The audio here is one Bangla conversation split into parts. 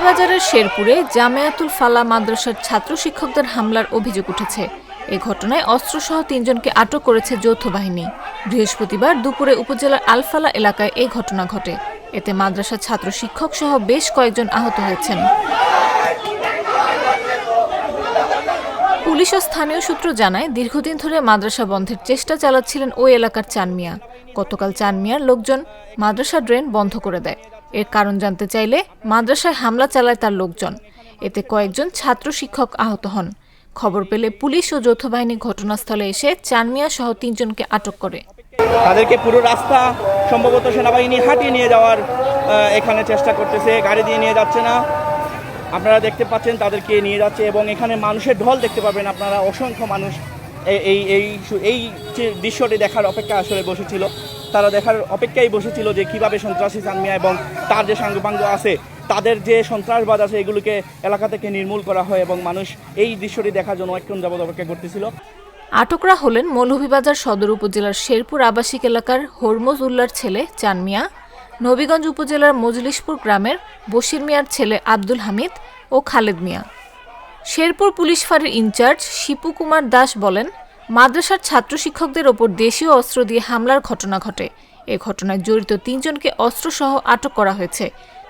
মৌলভীবাজারের শেরপুরে জামেয়াতুল ফালাহ মাদ্রাসার ছাত্র শিক্ষকদের হামলার অভিযোগ উঠেছে। এ ঘটনায় অস্ত্রসহ ৩ জনকে আটক করেছে যৌথ বাহিনী। বৃহস্পতিবার দুপুরে উপজেলার আলফালা এলাকায় এই ঘটনা ঘটে। এতে মাদ্রাসার ছাত্র শিক্ষক সহ বেশ কয়েকজন আহত হয়েছেন। পুলিশ ও স্থানীয় সূত্র জানায়, দীর্ঘদিন ধরে মাদ্রাসা বন্ধের চেষ্টা চালাচ্ছিলেন ওই এলাকার চান মিয়া। গতকাল চান মিয়ার লোকজন মাদ্রাসা ড্রেন বন্ধ করে দেয়। এর কারণ জানতে চাইলে মাদ্রাসায় হামলা চালায় তার লোকজন। এতে কয়েকজন ছাত্র শিক্ষক আহত হন। খবর পেলে পুলিশ ও যৌথ বাহিনী ঘটনাস্থলে এসে চান মিয়া সহ ৩ জনকে আটক করে। তাদেরকে পুরো রাস্তা সম্ভবত সেনাবাহিনী হাঁটিয়ে নিয়ে যাওয়ার এখানে চেষ্টা করতেছে, গাড়ি দিয়ে নিয়ে যাচ্ছে না। আপনারা দেখতে পাচ্ছেন তাদেরকে নিয়ে যাচ্ছে এবং এখানে মানুষের ঢল দেখতে পাবেন আপনারা। অসংখ্য মানুষ এই দৃশ্যটি দেখার অপেক্ষা আসলে বসেছিল। তারা দেখার অপেক্ষায় বসেছিল যে কিভাবে সন্ত্রাসী চান মিয়া এবং তার যে সাঙ্গপাঙ্গ আছে, তাদের যে সন্ত্রাসবাদ আছে, এগুলোকে এলাকা থেকে নির্মূল করা হয় এবং মানুষ এই দৃশ্যটি দেখার জন্য অনেকক্ষণ যাবত অপেক্ষা করতেছিল। আটকরা হলেন মৌলভীবাজার সদর উপজেলার শেরপুর আবাসিক এলাকার হরমুজ উল্লার ছেলে চান মিয়া, নবীগঞ্জ উপজেলার মজলিশপুর গ্রামের বশির মিয়ার ছেলে আব্দুল হামিদ ও খালেদ মিয়া। শেরপুর পুলিশ ফাঁড়ির ইনচার্জ শিপু কুমার দাস বলেন, মাদ্রাসার ছাত্র শিক্ষকদের ওপর দেশীয় অস্ত্র দিয়ে হামলার ঘটনা ঘটে। এ ঘটনায় জড়িত ৩ জনকে অস্ত্রসহ আটক করা হয়েছে।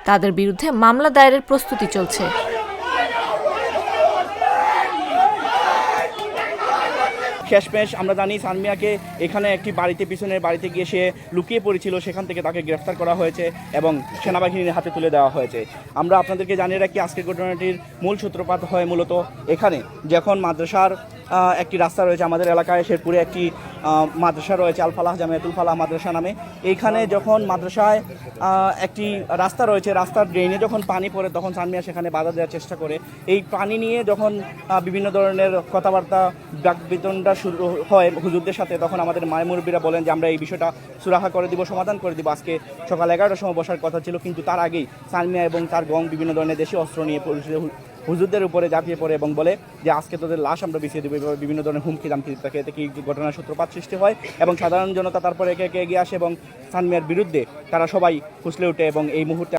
তাদের বিরুদ্ধে মামলা দায়েরের প্রস্তুতি চলছে। শেষমেশ আমরা জানি চান মিয়াকে এখানে একটি বাড়িতে, পিছনের বাড়িতে গিয়ে সে লুকিয়ে পড়েছিল, সেখান থেকে তাকে গ্রেফতার করা হয়েছে এবং সেনাবাহিনীর হাতে তুলে দেওয়া হয়েছে। আমরা আপনাদেরকে জানিয়ে রাখি, আজকের ঘটনাটির মূল সূত্রপাত হয় মূলত এখানে, যখন মাদ্রাসার একটি রাস্তা রয়েছে আমাদের এলাকায়, শেরপুরে একটি মাদ্রাসা রয়েছে আল-ফালাহ জামিয়াতুল ফালাহ মাদ্রাসা নামে। এইখানে যখন মাদ্রাসায় একটি রাস্তা রয়েছে, রাস্তার ড্রেনে যখন পানি পড়ে তখন চান মিয়া সেখানে বাধা দেওয়ার চেষ্টা করে। এই পানি নিয়ে যখন বিভিন্ন ধরনের কথাবার্তা বাকবিতণ্ডা শুরু হয় হুজুরদের সাথে, তখন আমাদের মুরব্বিরা বলেন যে আমরা এই বিষয়টা সুরাহা করে দিব, সমাধান করে দিব। আজকে সকাল 11টার সময় বসার কথা ছিল, কিন্তু তার আগেই চান মিয়া এবং তার গং বিভিন্ন ধরনের দেশীয় অস্ত্র নিয়ে হুজুরদের উপরে ঝাঁপিয়ে পড়ে এবং বলে যে আজকে তোদের লাশ আমরা বিছিয়ে দেবো। বিভিন্ন ধরনের হুমকি দামকি থাকে। এতে কি ঘটনার সূত্রপাত সৃষ্টি হয় এবং সাধারণ জনতা তারপরে একে একে এগিয়ে আসে এবং চান মিয়ার বিরুদ্ধে তারা সবাই ফুসলে ওঠে এবং এই মুহূর্তে